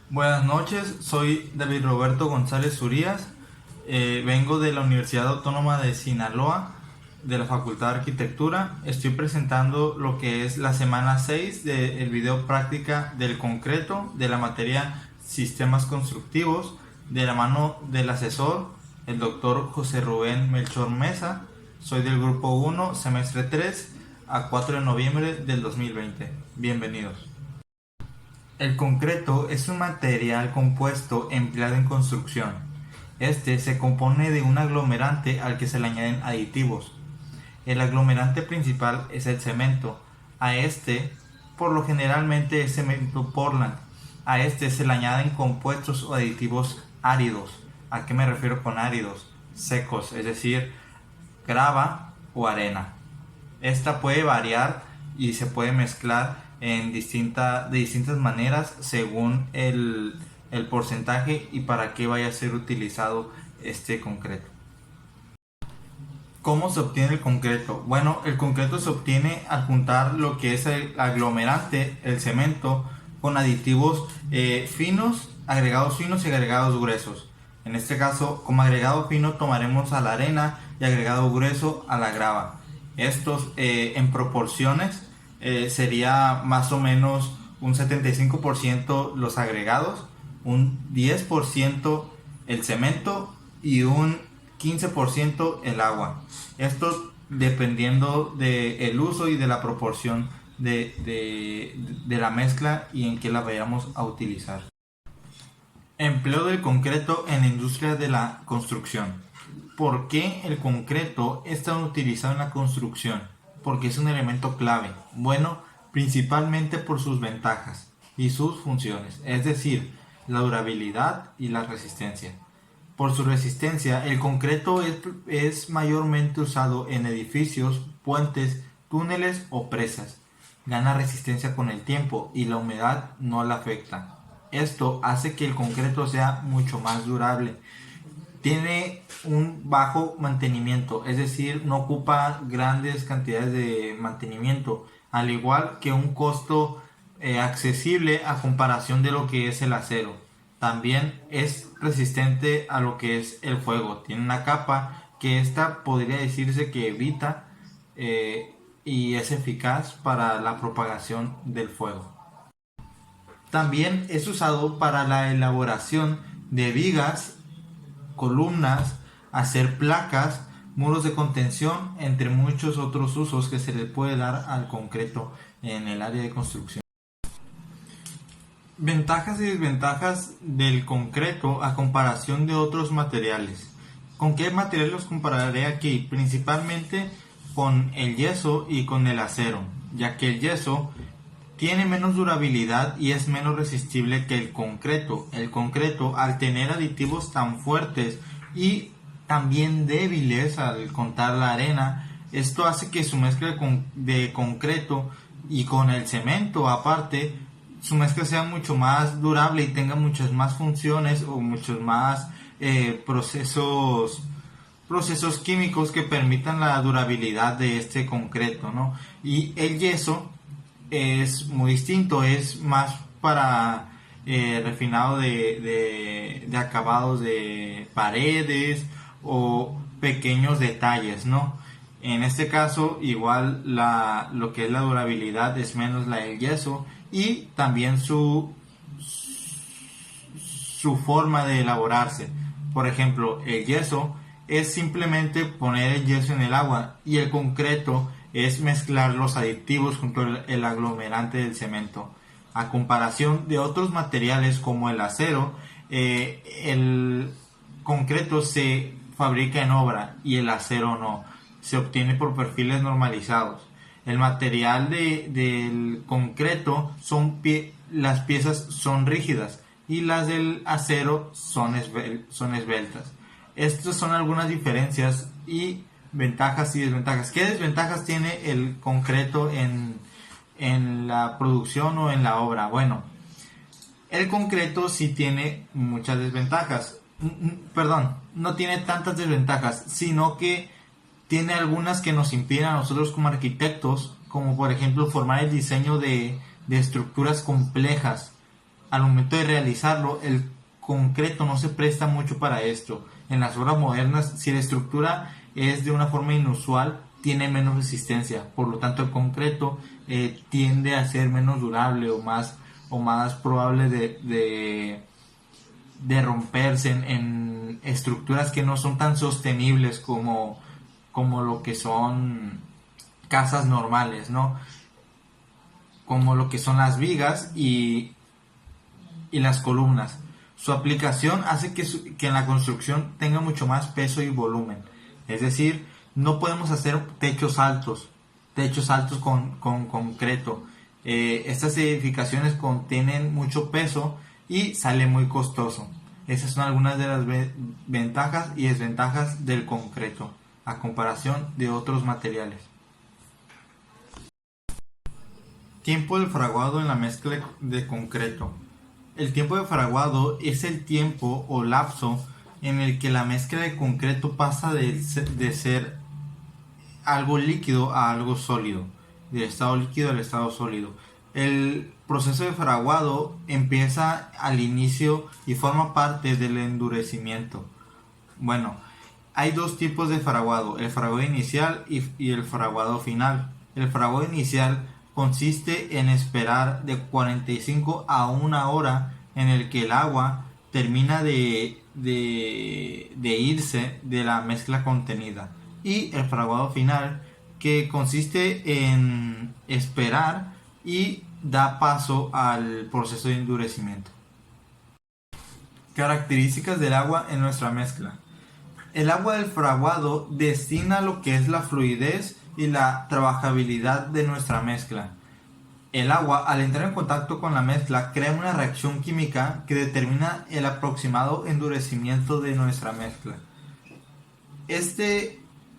Buenas noches, soy David Roberto González Urías, vengo de la Universidad Autónoma de Sinaloa, de la Facultad de Arquitectura. Estoy presentando lo que es la semana 6 del video práctica del concreto de la materia Sistemas Constructivos, de la mano del asesor, el doctor José Rubén Melchor Mesa. Soy del grupo 1, semestre 3, a 4 de noviembre del 2020. Bienvenidos. El concreto es un material compuesto empleado en construcción. Este se compone de un aglomerante al que se le añaden aditivos. El aglomerante principal es el cemento. A este, por lo generalmente es cemento Portland. A este se le añaden compuestos o aditivos áridos. ¿A qué me refiero con áridos? Secos, es decir, grava o arena. Esta puede variar y se puede mezclar de distintas maneras según el porcentaje y para qué vaya a ser utilizado este concreto. ¿Cómo se obtiene el concreto? Bueno, el concreto se obtiene al juntar lo que es el aglomerante, el cemento, con aditivos finos, agregados finos y agregados gruesos. En este caso, como agregado fino tomaremos a la arena y agregado grueso a la grava. Estos en proporciones sería más o menos un 75% los agregados, un 10% el cemento y un 15% el agua. Esto dependiendo del uso y de la proporción de la mezcla y en qué la vayamos a utilizar. Empleo del concreto en la industria de la construcción. ¿Por qué el concreto es tan utilizado en la construcción? Porque es un elemento clave. Bueno, principalmente por sus ventajas y sus funciones, es decir, la durabilidad y la resistencia. Por su resistencia, el concreto es mayormente usado en edificios, puentes, túneles o presas. Gana resistencia con el tiempo y la humedad no la afecta. Esto hace que el concreto sea mucho más durable. Tiene un bajo mantenimiento, es decir, no ocupa grandes cantidades de mantenimiento, al igual que un costo accesible a comparación de lo que es el acero. También es resistente a lo que es el fuego. Tiene una capa que esta podría decirse que evita y es eficaz para la propagación del fuego. También es usado para la elaboración de vigas, columnas, hacer placas, muros de contención, entre muchos otros usos que se le puede dar al concreto en el área de construcción. Ventajas y desventajas del concreto a comparación de otros materiales. ¿Con qué materiales los compararé aquí? Principalmente con el yeso y con el acero, ya que el yeso tiene menos durabilidad y es menos resistible que el concreto. El concreto, al tener aditivos tan fuertes y también débiles al contar la arena, esto hace que su mezcla de concreto y con el cemento aparte, su mezcla sea mucho más durable y tenga muchas más funciones o muchos más procesos químicos que permitan la durabilidad de este concreto, ¿no? Y el yeso es muy distinto, es más para refinado de acabados de paredes o pequeños detalles, ¿no? En este caso, igual lo que es la durabilidad es menos la del yeso y también su forma de elaborarse. Por ejemplo, el yeso es simplemente poner el yeso en el agua y el concreto es mezclar los aditivos junto al aglomerante del cemento. A comparación de otros materiales como el acero, el concreto se fabrica en obra y el acero no, se obtiene por perfiles normalizados. El material del concreto las piezas son rígidas y las del acero son esbeltas. Estas son algunas diferencias y ventajas y desventajas. ¿Qué desventajas tiene el concreto en la producción o en la obra? Bueno, el concreto sí tiene muchas desventajas. Perdón, no tiene tantas desventajas, sino que tiene algunas que nos impiden a nosotros como arquitectos, como por ejemplo formar el diseño de estructuras complejas al momento de realizarlo, el concreto no se presta mucho para esto. En las obras modernas, si la estructura es de una forma inusual, tiene menos resistencia, por lo tanto el concreto tiende a ser menos durable o más probable de romperse en estructuras que no son tan sostenibles como lo que son casas normales, ¿no? Como lo que son las vigas y las columnas. Su aplicación hace que en la construcción tenga mucho más peso y volumen. Es decir, no podemos hacer techos altos con concreto. Estas edificaciones contienen mucho peso y sale muy costoso. Esas son algunas de las ventajas y desventajas del concreto a comparación de otros materiales. Tiempo del fraguado en la mezcla de concreto. El tiempo de fraguado es el tiempo o lapso en el que la mezcla de concreto pasa de ser algo líquido a algo sólido, del estado líquido al estado sólido. El proceso de fraguado empieza al inicio y forma parte del endurecimiento. Bueno, hay dos tipos de fraguado, el fraguado inicial y el fraguado final. El fraguado inicial consiste en esperar de 45 a 1 hora en el que el agua termina de irse de la mezcla contenida. Y el fraguado final, que consiste en esperar y da paso al proceso de endurecimiento. Características del agua en nuestra mezcla. El agua del fraguado destina lo que es la fluidez y la trabajabilidad de nuestra mezcla. El agua, al entrar en contacto con la mezcla, crea una reacción química que determina el aproximado endurecimiento de nuestra mezcla.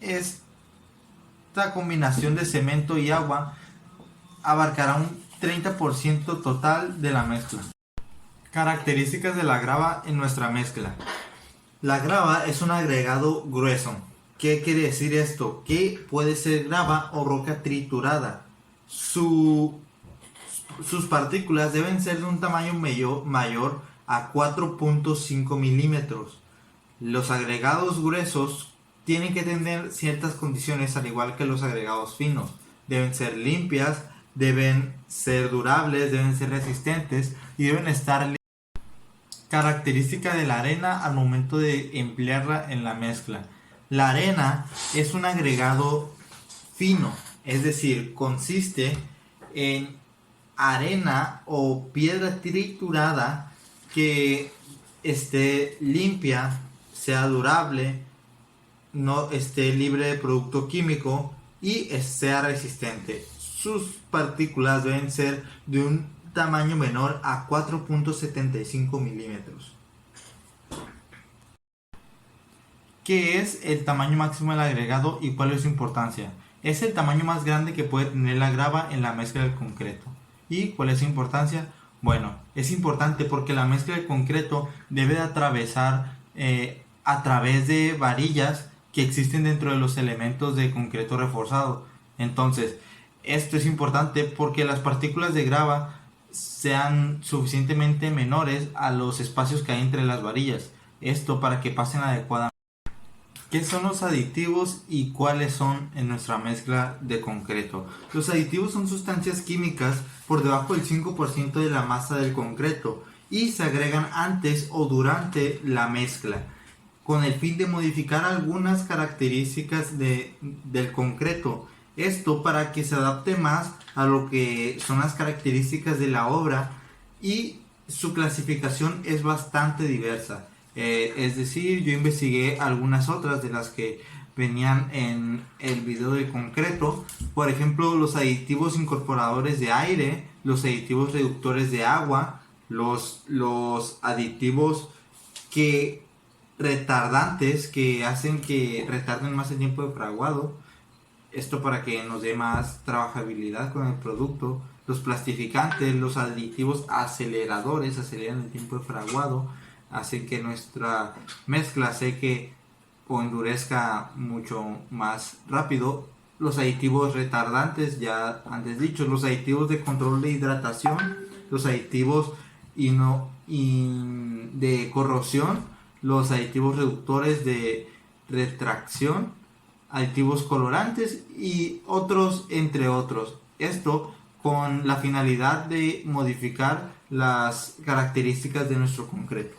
Esta combinación de cemento y agua abarcará un 30% total de la mezcla. Características de la grava en nuestra mezcla. La grava es un agregado grueso. ¿Qué quiere decir esto? Que puede ser grava o roca triturada. Sus partículas deben ser de un tamaño mayor a 4.5 milímetros. Los agregados gruesos tienen que tener ciertas condiciones al igual que los agregados finos. Deben ser limpias, deben ser durables, deben ser resistentes y deben estar. Característica de la arena al momento de emplearla en la mezcla. La arena es un agregado fino, es decir, consiste en arena o piedra triturada que esté limpia, sea durable, no esté libre de producto químico y sea resistente. Sus partículas deben ser de un tamaño menor a 4.75 milímetros. ¿Qué es el tamaño máximo del agregado y cuál es su importancia? Es el tamaño más grande que puede tener la grava en la mezcla del concreto. ¿Y cuál es su importancia? Bueno, es importante porque la mezcla del concreto debe de atravesar a través de varillas que existen dentro de los elementos de concreto reforzado. Entonces, esto es importante porque las partículas de grava sean suficientemente menores a los espacios que hay entre las varillas. Esto para que pasen adecuadamente. ¿Qué son los aditivos y cuáles son en nuestra mezcla de concreto? Los aditivos son sustancias químicas por debajo del 5% de la masa del concreto y se agregan antes o durante la mezcla con el fin de modificar algunas características del concreto. Esto para que se adapte más a lo que son las características de la obra y su clasificación es bastante diversa. Es decir, yo investigué algunas otras de las que venían en el video de concreto. Por ejemplo, los aditivos incorporadores de aire, los aditivos reductores de agua, los aditivos retardantes que hacen que retarden más el tiempo de fraguado. Esto para que nos dé más trabajabilidad con el producto. Los plastificantes, los aditivos aceleradores aceleran el tiempo de fraguado, hacen que nuestra mezcla seque o endurezca mucho más rápido. Los aditivos retardantes, ya antes dicho, los aditivos de control de hidratación, los aditivos de corrosión, los aditivos reductores de retracción, aditivos colorantes y otros, entre otros. Esto con la finalidad de modificar las características de nuestro concreto.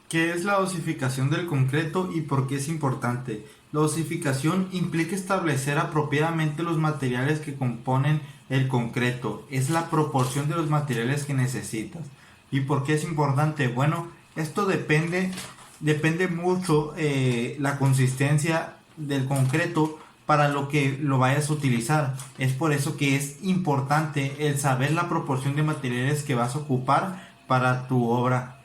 ¿Qué es la dosificación del concreto y por qué es importante? La dosificación implica establecer apropiadamente los materiales que componen el concreto. Es la proporción de los materiales que necesitas. ¿Y por qué es importante? Bueno, esto depende mucho la consistencia del concreto para lo que lo vayas a utilizar. Es por eso que es importante el saber la proporción de materiales que vas a ocupar para tu obra.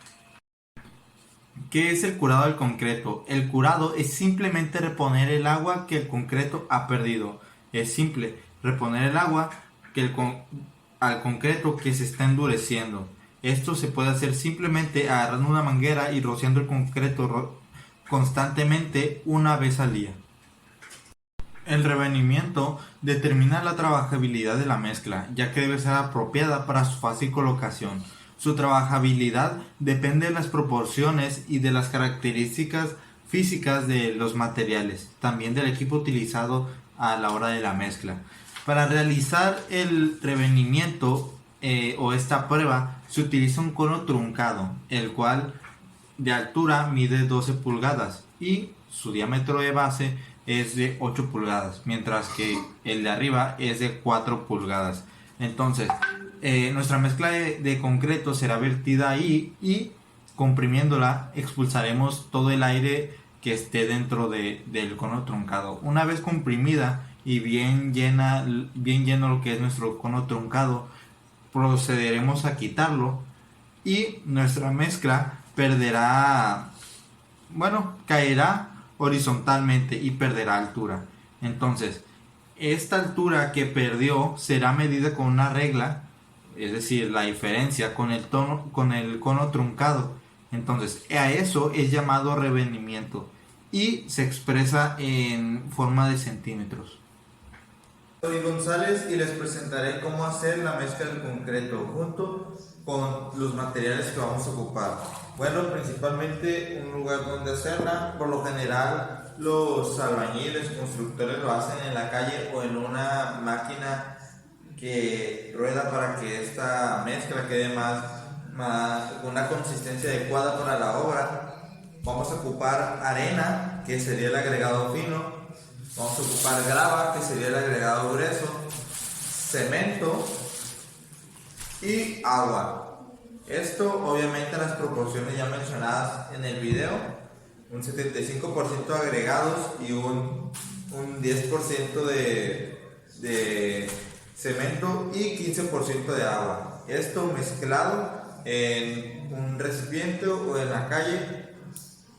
¿Qué es el curado del concreto? El curado es simplemente reponer el agua que el concreto ha perdido. Es simple, reponer el agua al concreto que se está endureciendo. Esto se puede hacer simplemente agarrando una manguera y rociando el concreto constantemente una vez al día. El revenimiento determina la trabajabilidad de la mezcla, ya que debe ser apropiada para su fácil colocación. Su trabajabilidad depende de las proporciones y de las características físicas de los materiales, también del equipo utilizado a la hora de la mezcla. Para realizar el revenimiento o esta prueba se utiliza un cono truncado, el cual de altura mide 12 pulgadas y su diámetro de base es de 8 pulgadas, mientras que el de arriba es de 4 pulgadas. Entonces, nuestra mezcla de concreto será vertida ahí y comprimiéndola expulsaremos todo el aire que esté dentro del cono truncado. Una vez comprimida y bien lleno lo que es nuestro cono truncado, procederemos a quitarlo y nuestra mezcla caerá horizontalmente y perderá altura. Entonces, esta altura que perdió será medida con una regla, es decir, la diferencia con el cono truncado. Entonces, a eso es llamado revenimiento y se expresa en forma de centímetros. Soy González y les presentaré cómo hacer la mezcla del concreto junto con los materiales que vamos a ocupar. Bueno, principalmente un lugar donde hacerla. Por lo general, los albañiles, constructores lo hacen en la calle o en una máquina que rueda para que esta mezcla quede con una consistencia adecuada para la obra. Vamos a ocupar arena, que sería el agregado fino. Vamos a ocupar grava, que sería el agregado grueso, cemento y agua. Esto obviamente en las proporciones ya mencionadas en el video, un 75% agregados y un 10% de cemento y 15% de agua. Esto mezclado en un recipiente o en la calle,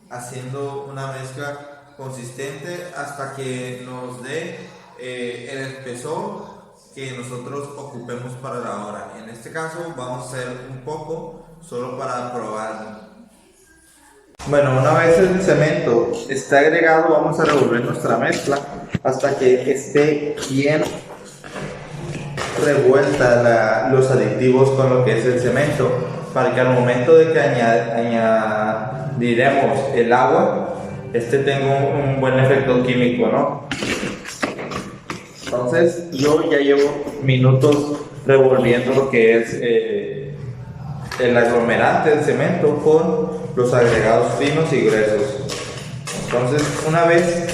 haciendo una mezcla consistente hasta que nos dé el espesor que nosotros ocupemos para la obra. En este caso vamos a hacer un poco solo para probarlo. Bueno, una vez el cemento está agregado, vamos a revolver nuestra mezcla hasta que esté bien revuelta los aditivos con lo que es el cemento, para que al momento de que añadiremos el agua, tenga un buen efecto químico, ¿no? Entonces yo ya llevo minutos revolviendo lo que es el aglomerante del cemento con los agregados finos y gruesos. Entonces una vez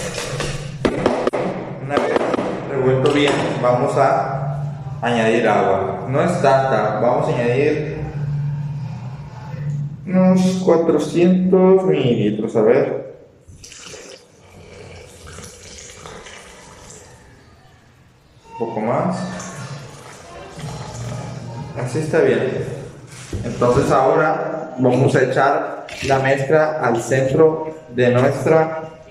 revuelto bien, vamos a añadir agua. No es tanta, vamos a añadir unos 400 mililitros, a ver. Un poco más, así está bien. Entonces ahora vamos a echar la mezcla al centro de nuestra,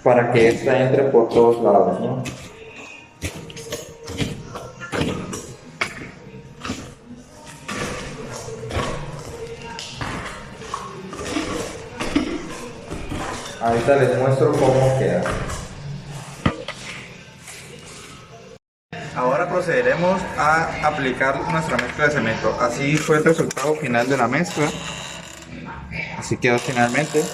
para que esta entre por todos lados, ¿no? Ahorita les muestro cómo queda. Ahora procederemos a aplicar nuestra mezcla de cemento. Así fue el resultado final de la mezcla. Así quedó finalmente.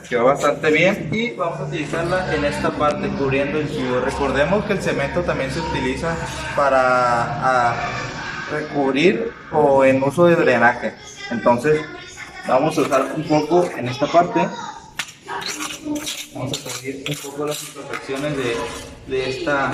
Quedó bastante bien y vamos a utilizarla en esta parte cubriendo el tubo. Recordemos que el cemento también se utiliza para recubrir o en uso de drenaje. Entonces vamos a usar un poco en esta parte. Vamos a corregir un poco las imperfecciones de esta.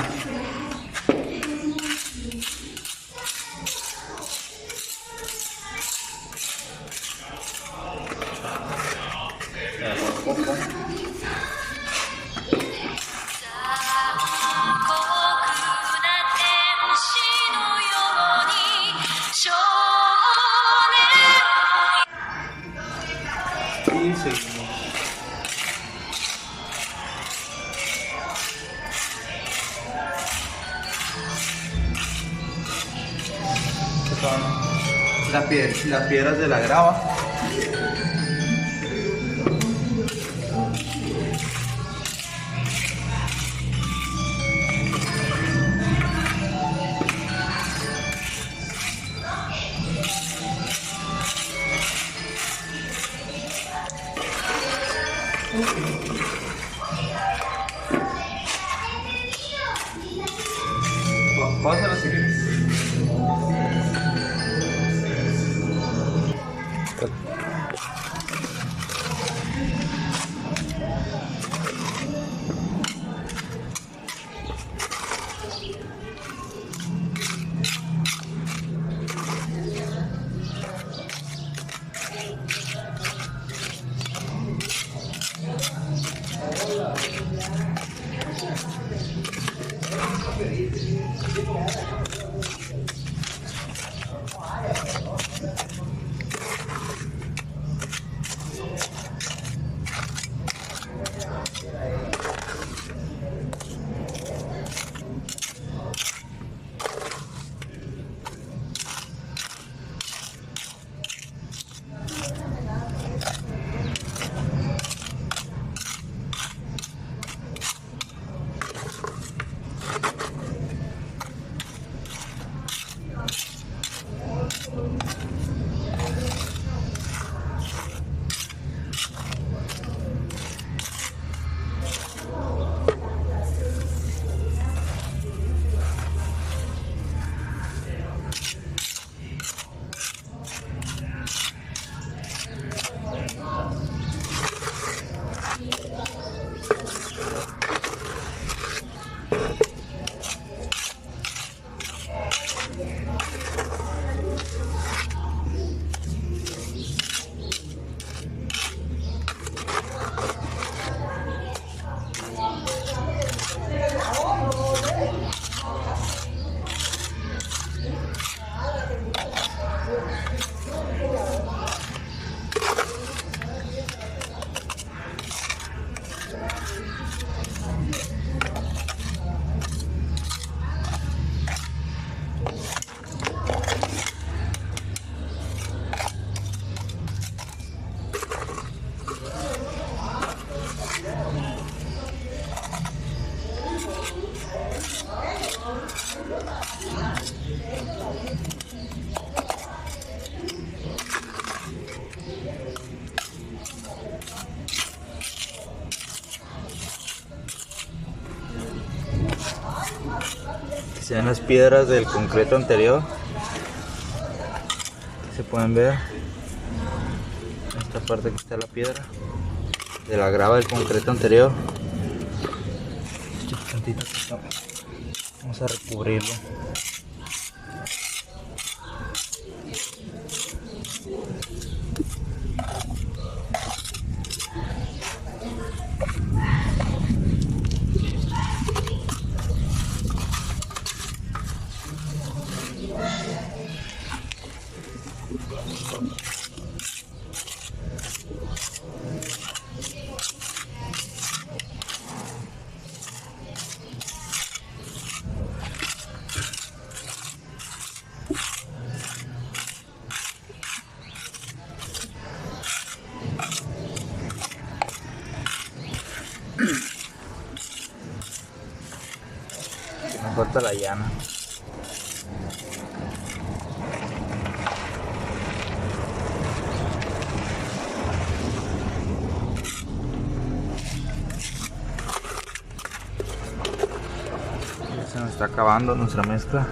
Y seguimos. Estas son las piedras de la grava. Pásala si quieres. Sean las piedras del concreto anterior. Se pueden ver esta parte que está la piedra de la grava del concreto anterior. Vamos a recubrirlo. Me falta la llana. Se nos está acabando nuestra mezcla.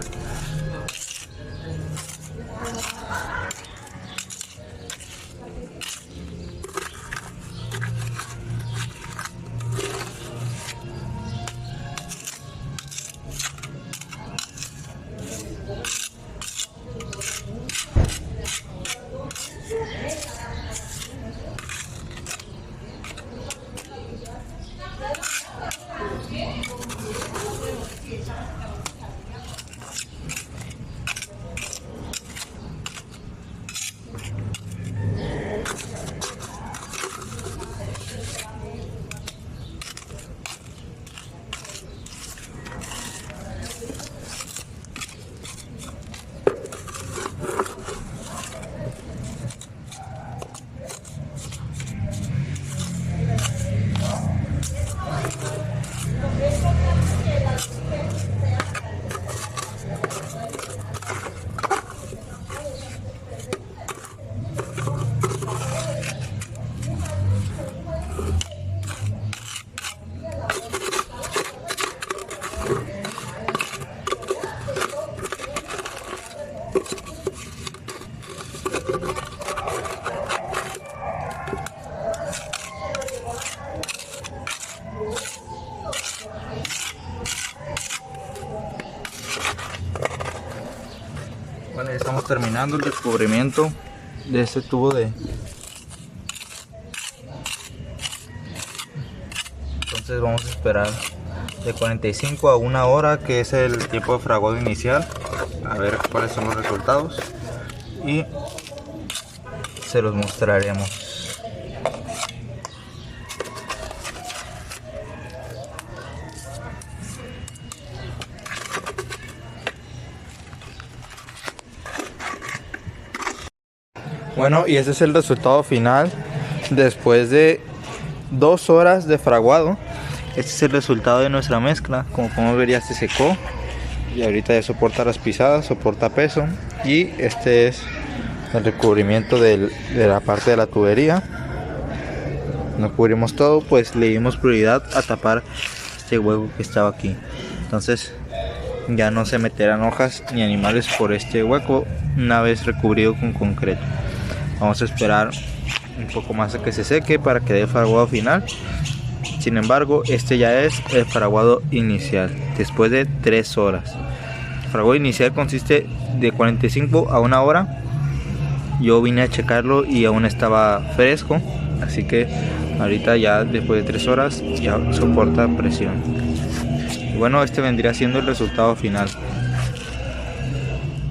Bueno, ya estamos terminando el descubrimiento de este tubo de... Entonces vamos a esperar de 45 a 1 hora, que es el tiempo de fraguado inicial, a ver cuáles son los resultados y se los mostraremos. Bueno, y este es el resultado final después de 2 horas de fraguado. Este es el resultado de nuestra mezcla. Como podemos ver, ya se secó y ahorita ya soporta las pisadas, soporta peso. Y este es el recubrimiento de la parte de la tubería. No cubrimos todo, pues le dimos prioridad a tapar este hueco que estaba aquí. Entonces ya no se meterán hojas ni animales por este hueco una vez recubrido con concreto. Vamos a esperar un poco más a que se seque para que dé el fraguado final. Sin embargo, este ya es el fraguado inicial después de 3 horas. El fraguado inicial consiste de 45 a 1 hora. Yo vine a checarlo y aún estaba fresco, así que ahorita ya después de 3 horas ya soporta presión. Y bueno, este vendría siendo el resultado final.